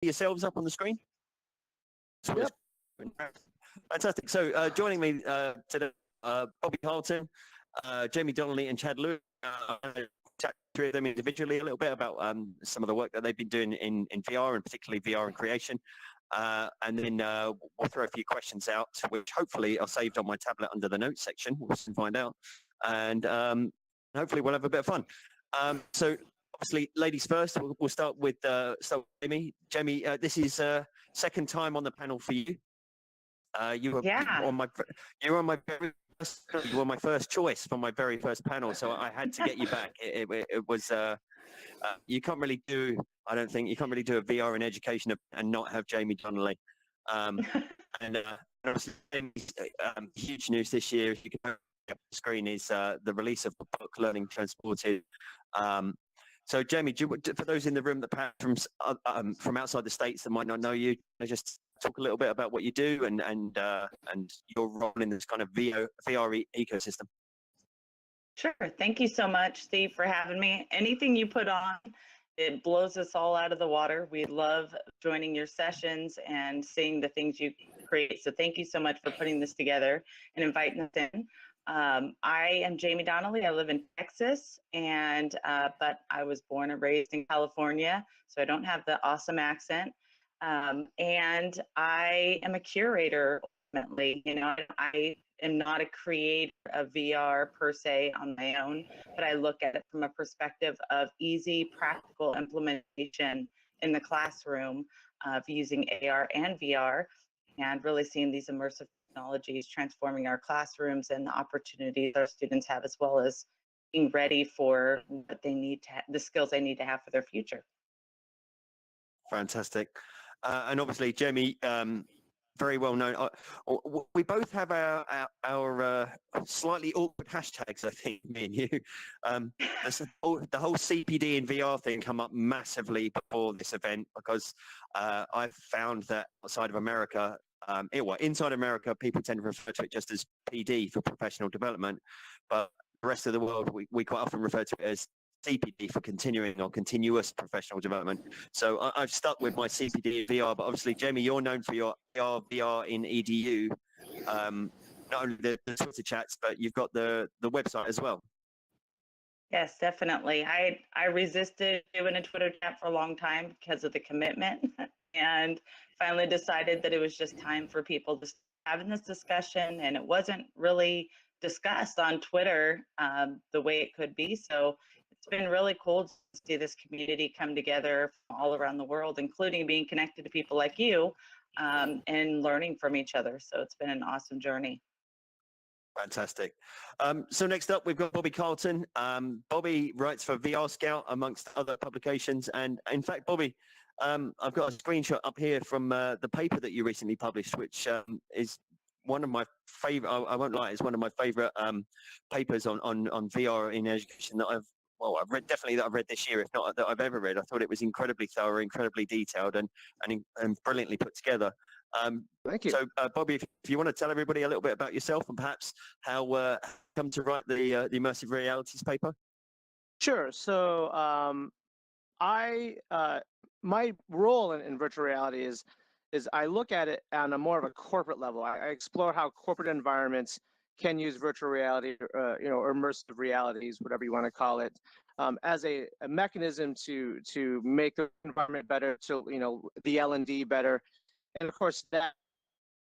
yourselves up on the screen? Yep. Fantastic. So joining me today, Bobby Carlton, Jaime Donally, and Chad Lewis. Chat through them individually a little bit about some of the work that they've been doing in VR, and particularly VR and creation. And then we'll throw a few questions out, which hopefully are saved on my tablet under the notes section. We'll soon find out. And hopefully we'll have a bit of fun. So obviously, ladies first. We'll start with Jaime. Jaime, this is second time on the panel for you. You were on my first choice for my very first panel, so I had to get you back. It was you can't really do. I don't think you can't really do a VR in education and not have Jaime Donally. And obviously, huge news this year. If you can up the screen is the release of the book Learning Transported. So, Jaime, for those in the room that perhaps from outside the States that might not know you, just talk a little bit about what you do and your role in this kind of VR ecosystem. Sure. Thank you so much, Steve, for having me. Anything you put on, it blows us all out of the water. We love joining your sessions and seeing the things you create. So thank you so much for putting this together and inviting us in. I am Jaime Donally. I live in Texas, but I was born and raised in California, so I don't have the awesome accent. And I am a curator, ultimately. You know, I am not a creator of VR per se on my own, but I look at it from a perspective of easy, practical implementation in the classroom of using AR and VR, and really seeing these immersive technologies transforming our classrooms and the opportunities our students have, as well as being ready for what they need to the skills they need to have for their future. Fantastic. And obviously, Jaime, very well known. We both have our slightly awkward hashtags, I think, me and you. The whole CPD in VR thing come up massively before this event, because I've found that outside of America, inside America, people tend to refer to it just as PD for professional development, but the rest of the world, we quite often refer to it as CPD for continuing or continuous professional development. So I've stuck with my CPD in VR, but obviously, Jaime, you're known for your VR in EDU, not only the Twitter chats, but you've got the website as well. Yes, definitely. I resisted doing a Twitter chat for a long time because of the commitment, and finally decided that it was just time for people to having this discussion, and it wasn't really discussed on Twitter the way it could be. So it's been really cool to see this community come together from all around the world, including being connected to people like you and learning from each other. So it's been an awesome journey. Fantastic. So next up, we've got Bobby Carlton. Bobby writes for VR Scout, amongst other publications. And in fact, Bobby, I've got a screenshot up here from the paper that you recently published, which is one of my favorite, I won't lie, it's one of my favorite papers on VR in education that I've read this year, if not that I've ever read. I thought it was incredibly thorough, incredibly detailed, and brilliantly put together. Thank you. So, Bobby, if you want to tell everybody a little bit about yourself and perhaps how come to write the immersive realities paper. Sure. So my role in virtual reality is I look at it on a more of a corporate level. I explore how corporate environments can use virtual reality, or immersive realities, whatever you want to call it, as a mechanism to make the environment better, to the L&D better, and of course that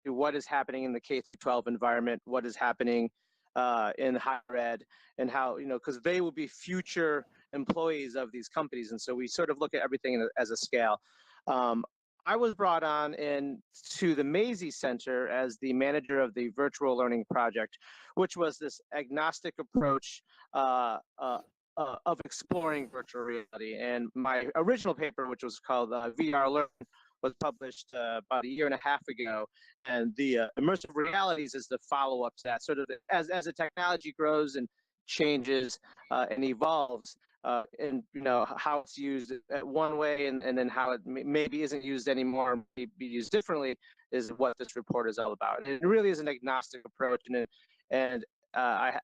what is happening in the K-12 environment, what is happening in higher ed, and how because they will be future employees of these companies, and so we sort of look at everything as a scale. I was brought on to the Maisie Center as the manager of the virtual learning project, which was this agnostic approach of exploring virtual reality. And my original paper, which was called VR Learn, was published about 1.5 years ago. And the immersive realities is the follow-up to that. Sort of as the technology grows and changes and evolves, and how it's used one way, and then how it maybe isn't used anymore, may be used differently, is what this report is all about. And it really is an agnostic approach, and I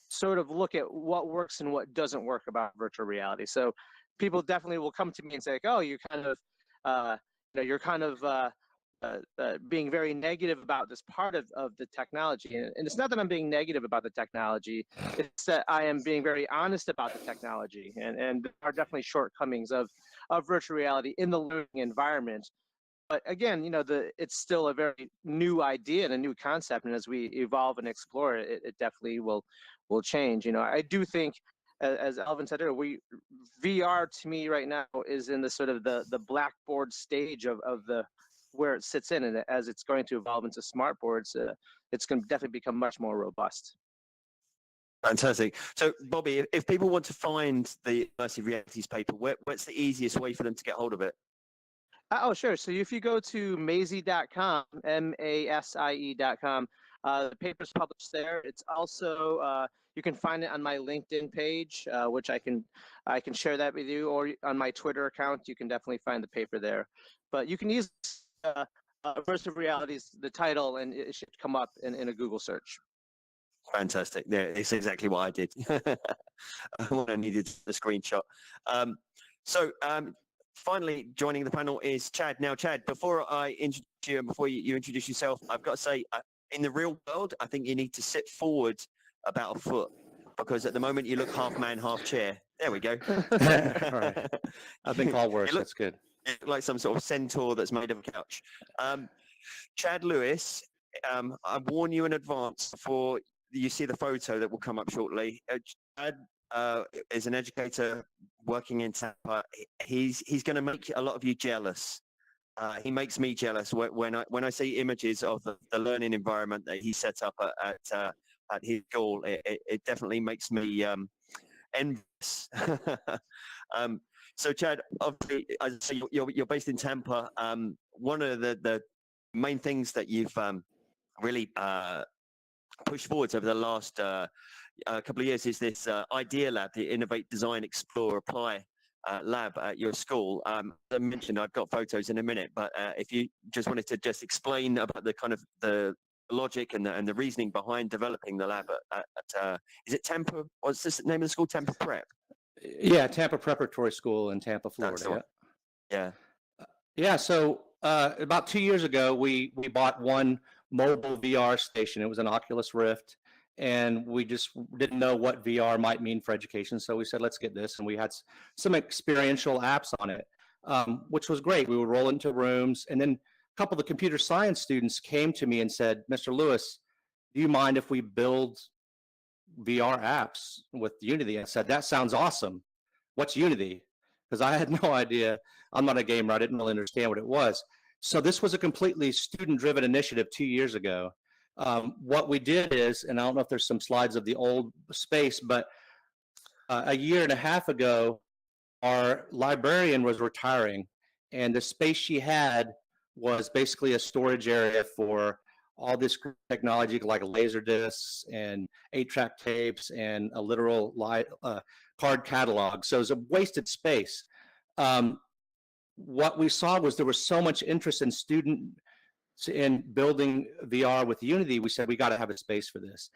sort of look at what works and what doesn't work about virtual reality. So people definitely will come to me and say, oh, you kind of you're kind of being very negative about this part of the technology. And it's not that I'm being negative about the technology, it's that I am being very honest about the technology. And there are definitely shortcomings of virtual reality in the learning environment. But again, it's still a very new idea and a new concept. And as we evolve and explore it, it definitely will change. I do think, as Alvin said earlier, VR to me right now is in the sort of the blackboard stage of the where it sits in, and as it's going to evolve into smart boards, it's going to definitely become much more robust. Fantastic. So, Bobby, if people want to find the Immersive Realities paper, what's the easiest way for them to get hold of it? Oh, sure. So if you go to masie.com, MASIE.com, the paper's published there. It's also, you can find it on my LinkedIn page, which I can share that with you, or on my Twitter account. You can definitely find the paper there. But you can use Immersive Realities, the title, and it should come up in a Google search. Fantastic. Yeah, it's exactly what I did when I needed the screenshot. Finally, joining the panel is Chad. Now, Chad, before I introduce you and before you introduce yourself, I've got to say, in the real world, I think you need to sit forward about a foot, because at the moment you look half man, half chair. There we go. Right. I've been called worse. That's good. You look like some sort of centaur that's made of a couch. Chad Lewis, I warn you in advance before you see the photo that will come up shortly. Chad is an educator working in Tampa. He's going to make a lot of you jealous. He makes me jealous when I see images of the learning environment that he set up at his school. It definitely makes me envious. So, Chad, obviously, as I say, you're based in Tampa. One of the main things that you've really pushed forward over the last couple of years is this Idea Lab, the Innovate, Design, Explore, Apply lab at your school. As I mentioned, I've got photos in a minute, but if you just wanted to just explain about the kind of the logic and the reasoning behind developing the lab at is it Tampa? What's the name of the school? Tampa Prep? Yeah, Tampa Preparatory School in Tampa, Florida. Yeah. So about 2 years ago, we bought one mobile VR station. It was an Oculus Rift, and we just didn't know what VR might mean for education. So we said, let's get this, and we had some experiential apps on it, which was great. We would roll into rooms, and then a couple of the computer science students came to me and said, Mr. Lewis, do you mind if we build VR apps with Unity? I said, that sounds awesome. What's Unity? Because I had no idea. I'm not a gamer. I didn't really understand what it was. So this was a completely student-driven initiative 2 years ago. What we did is, and I don't know if there's some slides of the old space, but a year and a half ago, our librarian was retiring, and the space she had was basically a storage area for all this technology like laser discs and 8-track tapes and a literal card catalog. So it was a wasted space. What we saw was there was so much interest in students in building VR with Unity. We said we got to have a space for this.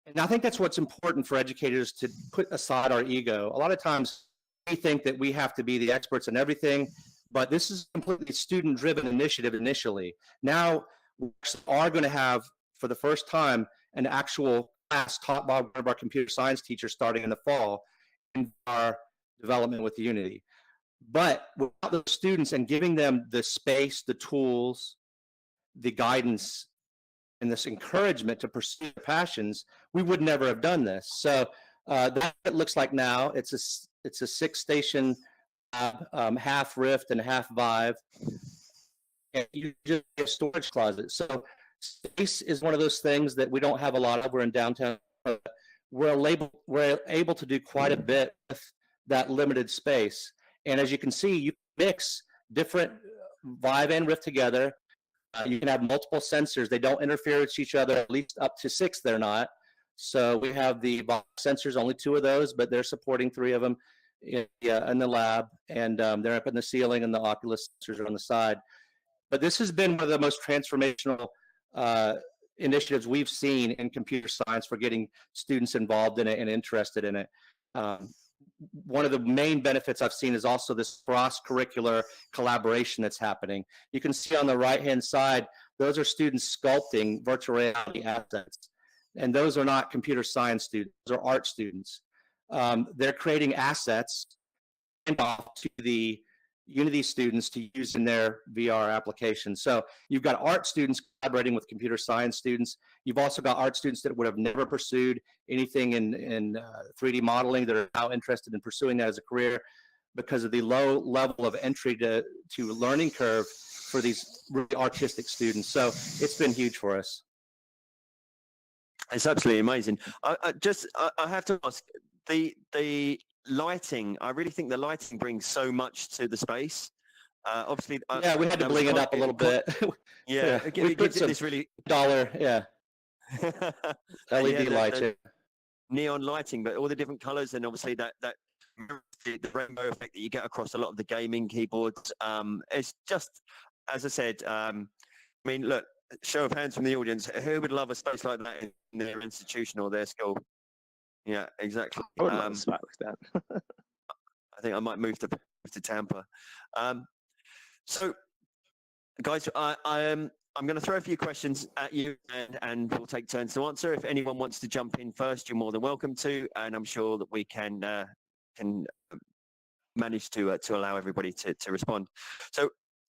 And I think that's what's important for educators, to put aside our ego. A lot of times we think that we have to be the experts in everything, but this is a completely student-driven initiative initially. Now we are going to have, for the first time, an actual class taught by one of our computer science teachers starting in the fall in our development with Unity. But without those students and giving them the space, the tools, the guidance, and this encouragement to pursue their passions, we would never have done this. So that it looks like now. It's a 6-station half Rift and half Vive, and you just have a storage closet. So space is one of those things that we don't have a lot of. We're in downtown. We're able to do quite a bit with that limited space. And as you can see, you mix different Vive and Rift together. You can have multiple sensors. They don't interfere with each other, at least up to 6 they're not. So we have the Vive sensors, only 2 of those, but they're supporting 3 of them in the lab. And they're up in the ceiling, and the Oculus sensors are on the side. But this has been one of the most transformational initiatives we've seen in computer science for getting students involved in it and interested in it. one of the main benefits I've seen is also this cross-curricular collaboration that's happening. You can see on the right-hand side, those are students sculpting virtual reality assets. And those are not computer science students, those are art students. They're creating assets and off to the Unity students to use in their VR application. So you've got art students collaborating with computer science students. You've also got art students that would have never pursued anything in 3D modeling that are now interested in pursuing that as a career because of the low level of entry to learning curve for these really artistic students. So it's been huge for us. It's absolutely amazing. I have to ask, the lighting, I really think the lighting brings so much to the space. Obviously, yeah, we had to bling it up a little bit. Yeah, we put some this really yeah. LED lights. Neon lighting, but all the different colors, and obviously that the rainbow effect that you get across a lot of the gaming keyboards. It's just, as I said, I mean, look, show of hands from the audience, who would love a space like that in their institution or their school? Yeah, exactly. I would love a spot like that. I think I might move to Tampa. So, guys, I'm going to throw a few questions at you, and we'll take turns to answer. If anyone wants to jump in first, you're more than welcome to, and I'm sure that we can manage to allow everybody to respond. So,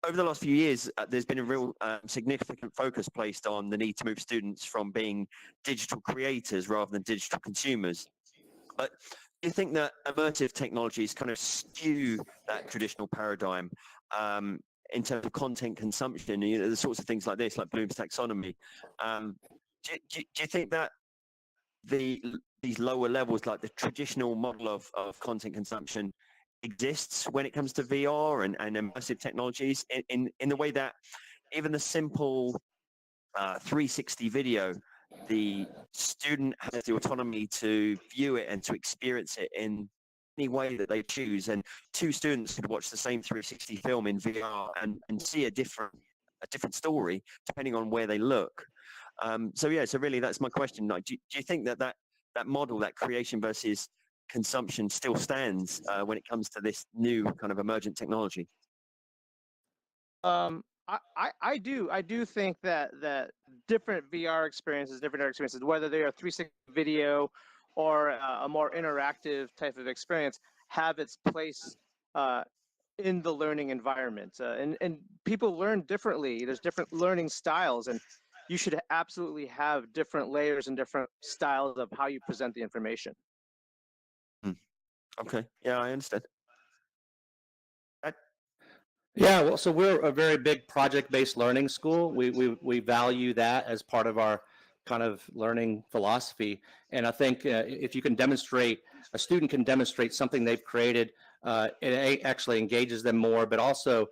over the last few years, there's been a real significant focus placed on the need to move students from being digital creators rather than digital consumers. But do you think that immersive technologies kind of skew that traditional paradigm in terms of content consumption, the sorts of things like this, like Bloom's taxonomy? Do you think that these lower levels, like the traditional model of content consumption, exists when it comes to VR and immersive technologies in the way that even the simple 360 video, the student has the autonomy to view it and to experience it in any way that they choose, and two students could watch the same 360 film in VR and see a different story depending on where they look. So really that's my question. Like, do you think that model, that creation versus consumption, still stands when it comes to this new kind of emergent technology? I do think that different VR experiences, whether they are 360 video or a more interactive type of experience, have its place in the learning environment. And people learn differently. There's different learning styles, and you should absolutely have different layers and different styles of how you present the information. Okay, yeah, I understand. Yeah, well, so we're a very big project-based learning school. We value that as part of our kind of learning philosophy. And I think if you can demonstrate, a student can demonstrate something they've created, it actually engages them more, but also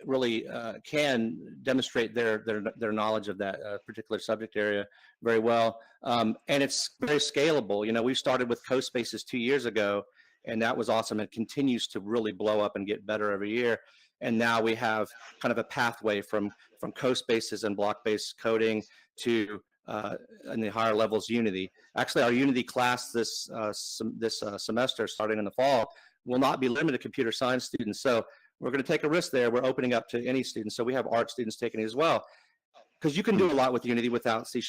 really can demonstrate their knowledge of that particular subject area very well. And it's very scalable. You know, we started with CoSpaces 2 years ago, and that was awesome. It continues to really blow up and get better every year. And now we have kind of a pathway from CoSpaces and block-based coding to in the higher levels Unity. Actually, our Unity class this semester, starting in the fall, will not be limited to computer science students. So we're going to take a risk there. We're opening up to any students. So we have art students taking it as well, because you can do a lot with Unity without C#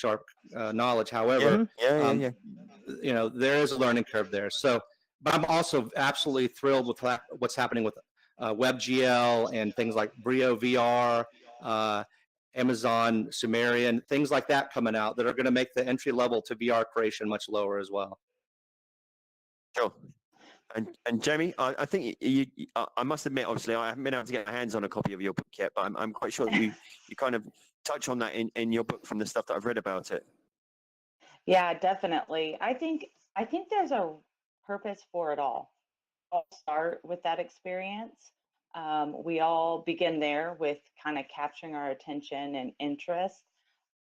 knowledge. However, you know, there is a learning curve there. So, but I'm also absolutely thrilled with what's happening with WebGL and things like Brio VR, Amazon Sumerian, things like that coming out that are going to make the entry level to VR creation much lower as well. Sure. And Jamie, I think I must admit, obviously, I haven't been able to get my hands on a copy of your book yet, but I'm quite sure that you kind of touch on that in your book from the stuff that I've read about it. Yeah, definitely. I think there's a purpose for it all. I'll start with that experience. We all begin there with kind of capturing our attention and interest.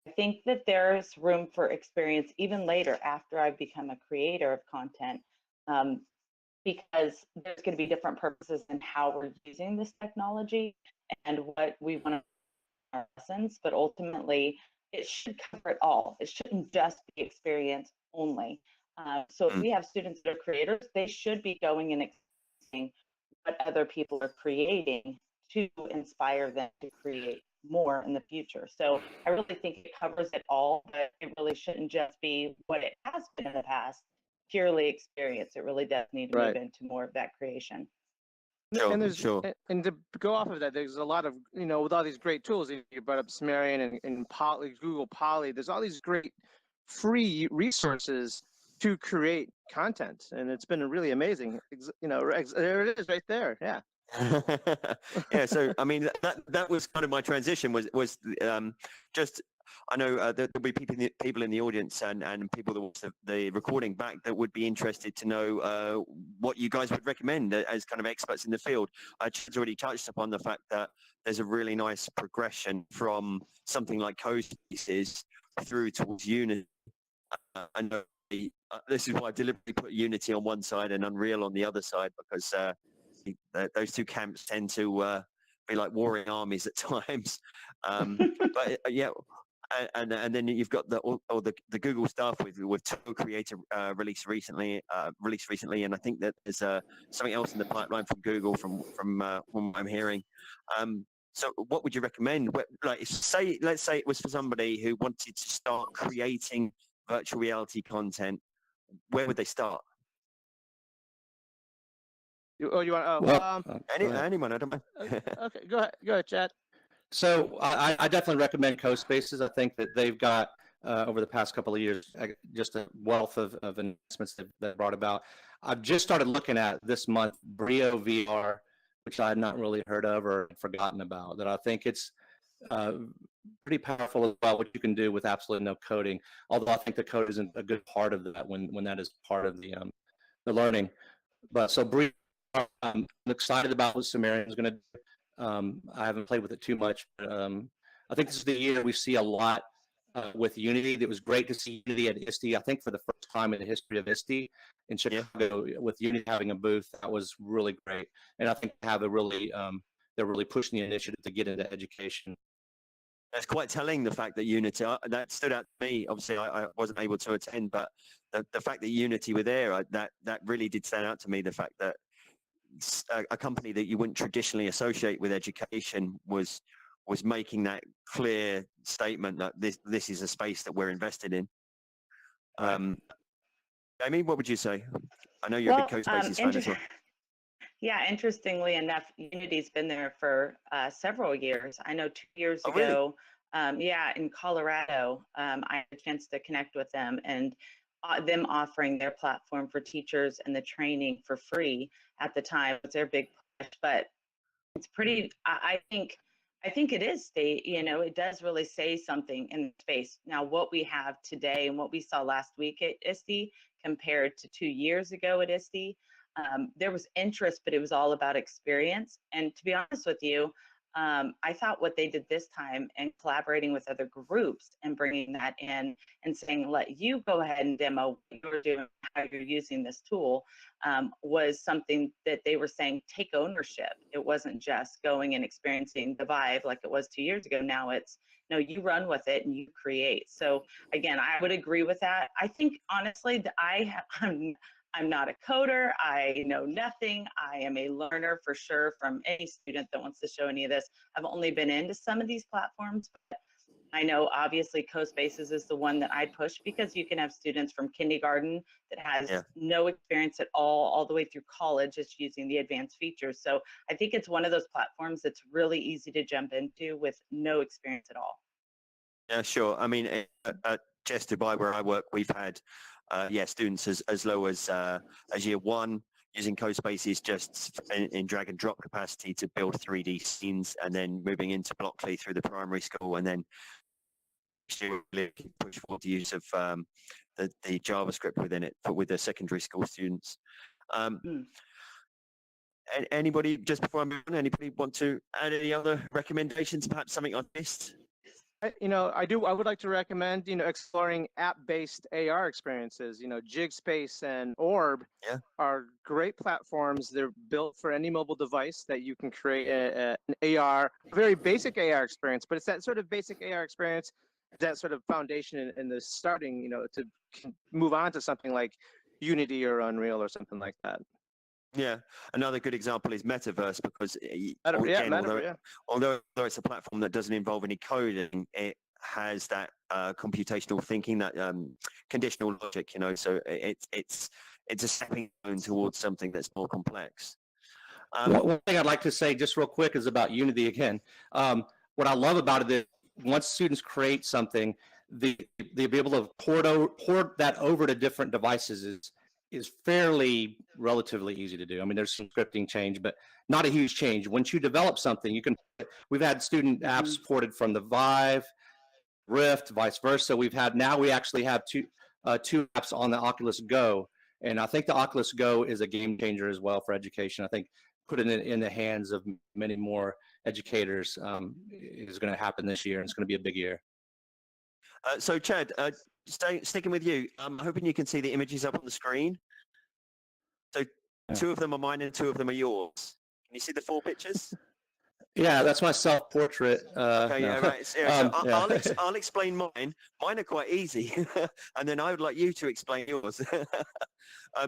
I think that there's room for experience even later after I've become a creator of content, because there's going to be different purposes in how we're using this technology and what we want to our lessons, but ultimately it should cover it all. It shouldn't just be experience only. So if we have students that are creators, they should be going and experiencing what other people are creating to inspire them to create more in the future. So I really think it covers it all, but it really shouldn't just be what it has been in the past, purely experience. It really does need to move into more of that creation. And there's and to go off of that, there's a lot of, with all these great tools, you brought up Sumerian and Poly, Google Poly, there's all these great free resources to create content, and it's been really amazing. There it is right there. Yeah. Yeah, so I mean that was kind of my transition was just I know there'll be people in the audience and people that watch the recording back that would be interested to know what you guys would recommend as kind of experts in the field. Chad's already touched upon the fact that there's a really nice progression from something like CoSpaces through towards Unity. I know this is why I deliberately put Unity on one side and Unreal on the other side, because those two camps tend to be like warring armies at times. But yeah, and then you've got the Google stuff with Tool Creator released recently, and I think that there's something else in the pipeline from Google from what I'm hearing. So what would you recommend? Like, let's say it was for somebody who wanted to start creating virtual reality content, where would they start? You want? Anyone? I don't mind. Okay, go ahead, Chad. So I definitely recommend CoSpaces. I think that they've got over the past couple of years just a wealth of investments that brought about. I've just started looking at this month Brio VR, which I had not really heard of or forgotten about. That I think it's pretty powerful as well, what you can do with absolutely no coding. Although I think the code isn't a good part of that when that is part of the learning. But so Brio, I'm excited about what Sumerian is going to do. I haven't played with it too much, but I think this is the year we see a lot with Unity. It was great to see Unity at ISTE. I think for the first time in the history of ISTE in Chicago, with Unity having a booth, that was really great. And I think they're really pushing the initiative to get into education. That's quite telling, the fact that Unity, that stood out to me. Obviously, I wasn't able to attend, but the fact that Unity were there, that really did stand out to me. The fact that a company that you wouldn't traditionally associate with education was making that clear statement that this is a space that we're invested in. Amy, what would you say? I know you're a big CoSpaces fan as well. Yeah, interestingly enough, Unity's been there for several years. I know 2 years ago, really? In Colorado, I had a chance to connect with them, and them offering their platform for teachers and the training for free at the time was their big push. But it's pretty, I think it is it does really say something in space. Now, what we have today and what we saw last week at ISTE compared to 2 years ago at ISTE, there was interest, but it was all about experience. And to be honest with you, I thought what they did this time and collaborating with other groups and bringing that in and saying, let you go ahead and demo what you're doing, how you're using this tool, was something that they were saying, take ownership. It wasn't just going and experiencing the vibe like it was 2 years ago. Now it's, no, you run with it and you create. So again, I would agree with that. I think honestly that I'm not a coder. I know nothing. I am a learner for sure from any student that wants to show any of this. I've only been into some of these platforms, but I know obviously CoSpaces is the one that I push, because you can have students from kindergarten that has no experience at all the way through college, just using the advanced features. So I think it's one of those platforms that's really easy to jump into with no experience at all. Yeah, sure. I mean, at Chess Dubai, where I work, we've had students as low as year one using CoSpaces just in drag and drop capacity to build 3D scenes, and then moving into Blockly through the primary school, and then push forward the use of the JavaScript within it with the secondary school students. Anybody, just before I move on, anybody want to add any other recommendations, perhaps something I've missed? I would like to recommend, exploring app-based AR experiences. Jigspace and Orb are great platforms. They're built for any mobile device that you can create an AR, very basic AR experience, but it's that sort of basic AR experience that sort of foundation in the starting, to move on to something like Unity or Unreal or something like that. Yeah, another good example is Metaverse, because although it's a platform that doesn't involve any coding, it has that computational thinking, that conditional logic, so it's a stepping stone towards something that's more complex. One thing I'd like to say just real quick is about Unity again. What I love about it is once students create something, they'll be able to port that over to different devices is fairly relatively easy to do. I mean, there's some scripting change, but not a huge change. Once you develop something, we've had student apps ported from the Vive, Rift, vice versa. We actually have two apps on the Oculus Go. And I think the Oculus Go is a game changer as well for education. I think putting it in the hands of many more educators is going to happen this year, and it's going to be a big year. So Chad, sticking with you, I'm hoping you can see the images up on the screen. So 2 of them are mine and 2 of them are yours. Can you see the 4 pictures? Yeah, that's my self-portrait. Okay, no. yeah, right. So I'll explain mine. Mine are quite easy, and then I would like you to explain yours.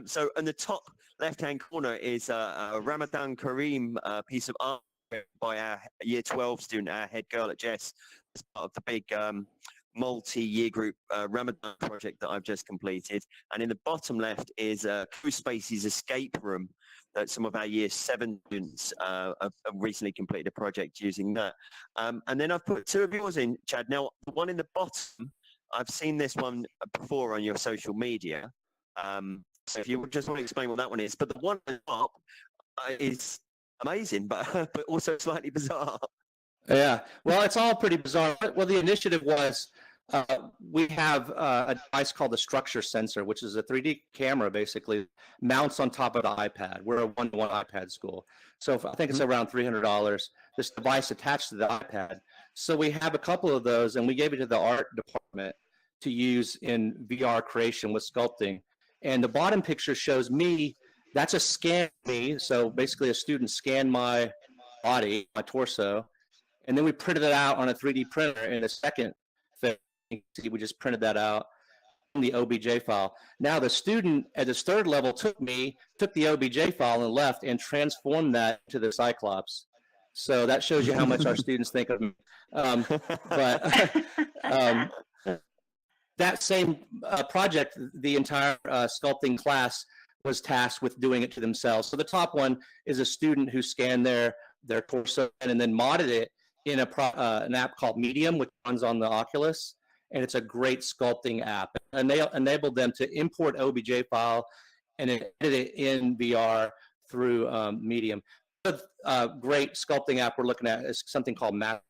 So in the top left-hand corner is a Ramadan Kareem piece of art by our Year 12 student, our head girl at Jess, as part of the big multi-year group Ramadan project that I've just completed. And in the bottom left is Crew Space's escape room that some of our Year 7 students have recently completed a project using that. And then I've put 2 of yours in, Chad. Now, the one in the bottom, I've seen this one before on your social media. So if you just want to explain what that one is. But the one on the top is amazing, but also slightly bizarre. Yeah, well, it's all pretty bizarre. Well, the initiative was we have a device called the structure sensor, which is a 3D camera, basically, mounts on top of the iPad. We're a one-to-one iPad school. So I think it's around $300, this device attached to the iPad. So we have a couple of those, and we gave it to the art department to use in VR creation with sculpting. And the bottom picture shows me, that's a scan of me. So basically a student scanned my body, my torso, and then we printed it out on a 3D printer in a second thing. We just printed that out in the OBJ file. Now the student at this 3rd level took the OBJ file and left and transformed that to the Cyclops. So that shows you how much our students think of me. That same project, the entire sculpting class was tasked with doing it to themselves. So the top one is a student who scanned their torso and then modded it in an app called Medium, which runs on the Oculus, and it's a great sculpting app. And they enabled them to import OBJ file and edit it in VR through Medium. A great sculpting app we're looking at is something called Map.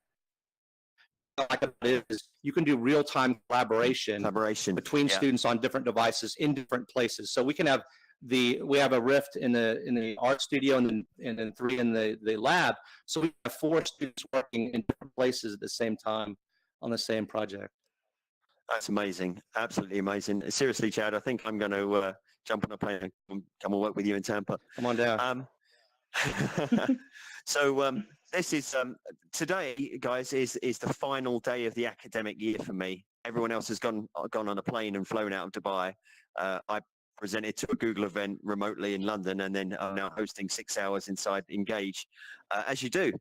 You can do real-time collaboration between students on different devices in different places. So we can have we have a Rift in the art studio and then 3 in the lab. So we have 4 students working in different places at the same time on the same project. That's amazing. Absolutely amazing. Seriously, Chad, I think I'm going to jump on a plane and come and work with you in Tampa. Come on down. So this is today, guys, is the final day of the academic year for me. Everyone else has gone on a plane and flown out of Dubai. I presented to a Google event remotely in London, and then I'm now hosting 6 hours inside Engage, as you do.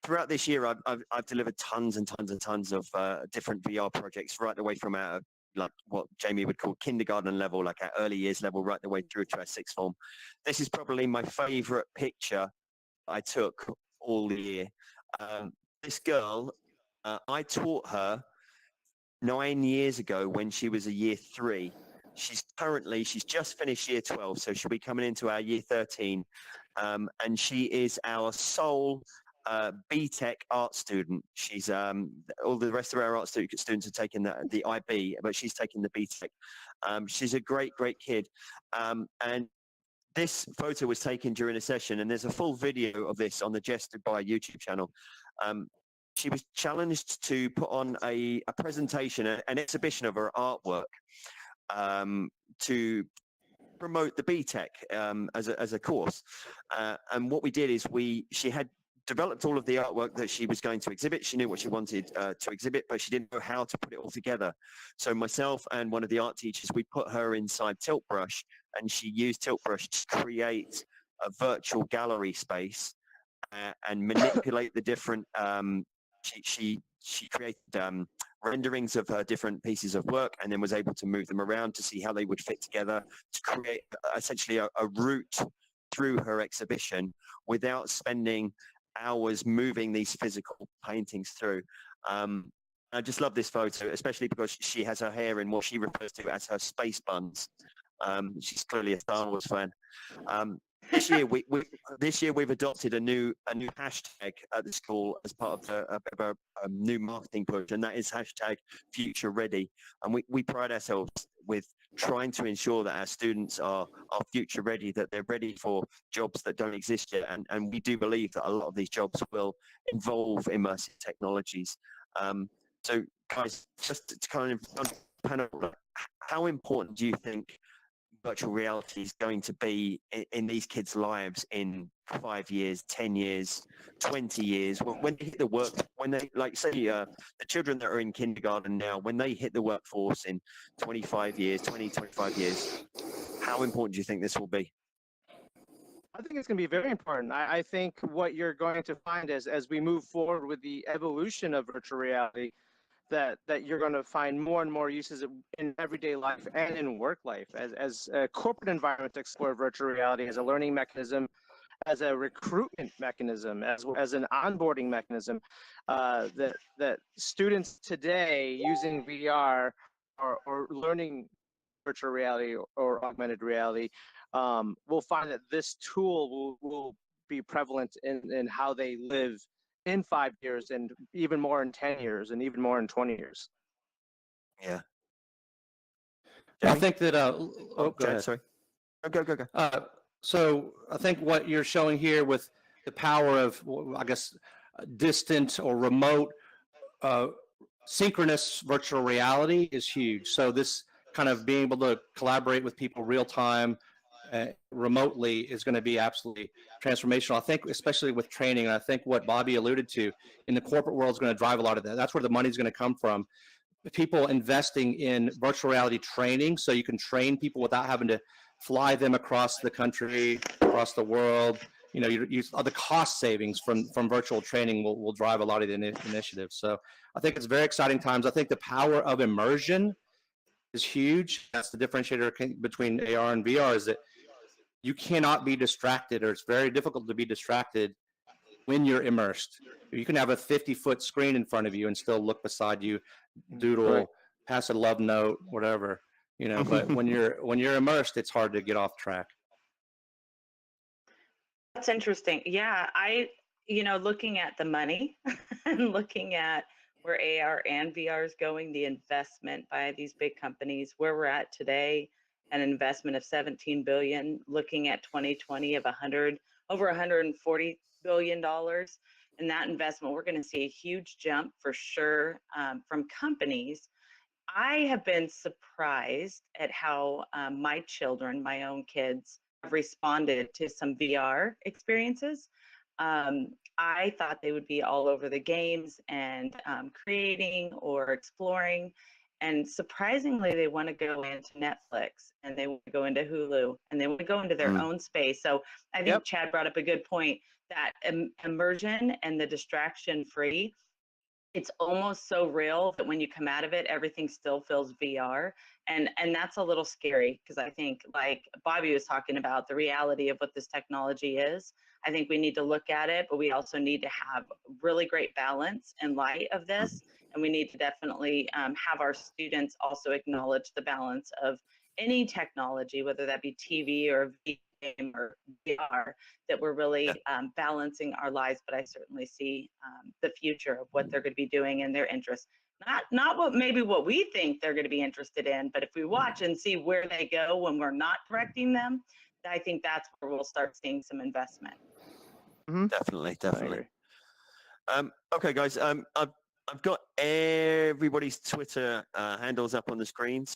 Throughout this year, I've delivered tons and tons and tons of different VR projects, right the way from our, like what Jamie would call kindergarten level, like our early years level, right the way through to our 6th form. This is probably my favorite picture I took all the year. This girl, I taught her 9 years ago when she was a Year 3. She's just finished Year 12, so she'll be coming into our Year 13. And she is our sole BTEC art student. She's all the rest of our art students are taking the IB, but she's taking the BTEC. She's a great kid. And this photo was taken during a session, and there's a full video of this on the Jess Dubai YouTube channel. She was challenged to put on a presentation, an exhibition of her artwork, to promote the BTEC as a course. And what we did is she had developed all of the artwork that she was going to exhibit. She knew what she wanted to exhibit, but she didn't know how to put it all together. So myself and one of the art teachers, we put her inside Tiltbrush, and she used Tiltbrush to create a virtual gallery space and manipulate the different. She created renderings of her different pieces of work, and then was able to move them around to see how they would fit together to create essentially a route through her exhibition without spending hours moving these physical paintings through. I just love this photo, especially because she has her hair in what she refers to as her space buns. She's clearly a Star Wars fan. This year, we've adopted a new hashtag at the school as part of a new marketing push, and that is hashtag Future Ready. And we pride ourselves with trying to ensure that our students are future ready, that they're ready for jobs that don't exist yet. And we do believe that a lot of these jobs will involve immersive technologies. So guys, just to kind of panel, how important do you think virtual reality is going to be in these kids' lives in 5 years, 10 years, 20 years, when they hit the work, when they, like, say, the children that are in kindergarten now, when they hit the workforce in 25 years, 25 years, how important do you think this will be? I think it's going to be very important. I think what you're going to find is, as we move forward with the evolution of virtual reality, that you're going to find more and more uses in everyday life and in work life, as a corporate environment to explore virtual reality as a learning mechanism, as a recruitment mechanism, as an onboarding mechanism, that students today using VR or learning virtual reality or augmented reality will find that this tool will be prevalent in how they live in 5 years, and even more in 10 years, and even more in 20 years. Yeah. I Jamie? think that, go Jen, ahead. sorry. Go. So I think what you're showing here with the power of, I guess, distant or remote synchronous virtual reality is huge. So this kind of being able to collaborate with people real time, remotely, is going to be absolutely transformational. I think, especially with training, and I think what Bobby alluded to in the corporate world is going to drive a lot of that. That's where the money's going to come from. People investing in virtual reality training, so you can train people without having to fly them across the country, across the world. You know, the cost savings from virtual training will drive a lot of the initiatives. So I think it's very exciting times. I think the power of immersion is huge. That's the differentiator between AR and VR, is that you cannot be distracted, or it's very difficult to be distracted when you're immersed. You can have a 50-foot screen in front of you and still look beside you, doodle, right, pass a love note, whatever, you know. But when you're immersed, it's hard to get off track. That's interesting. Yeah, looking at the money and looking at where AR and VR is going, the investment by these big companies, where we're at today, an investment of $17 billion, looking at 2020 of over $140 billion. In that investment, we're going to see a huge jump for sure from companies. I have been surprised at how my children, my own kids, have responded to some VR experiences. I thought they would be all over the games and creating or exploring. And surprisingly, they want to go into Netflix, and they want to go into Hulu, and they want to go into their own space. So I think Chad brought up a good point, that immersion and the distraction free, it's almost so real that when you come out of it, everything still feels VR. And that's a little scary, because I think, like Bobby was talking about, the reality of what this technology is, I think we need to look at it, but we also need to have really great balance in light of this. And we need to definitely have our students also acknowledge the balance of any technology, whether that be TV or game or VR, that we're really balancing our lives. But I certainly see the future of what they're going to be doing and their interests. Not what we think they're going to be interested in, but if we watch and see where they go when we're not directing them, I think that's where we'll start seeing some investment. Mm-hmm. Definitely. Okay, guys. I've got everybody's Twitter handles up on the screens.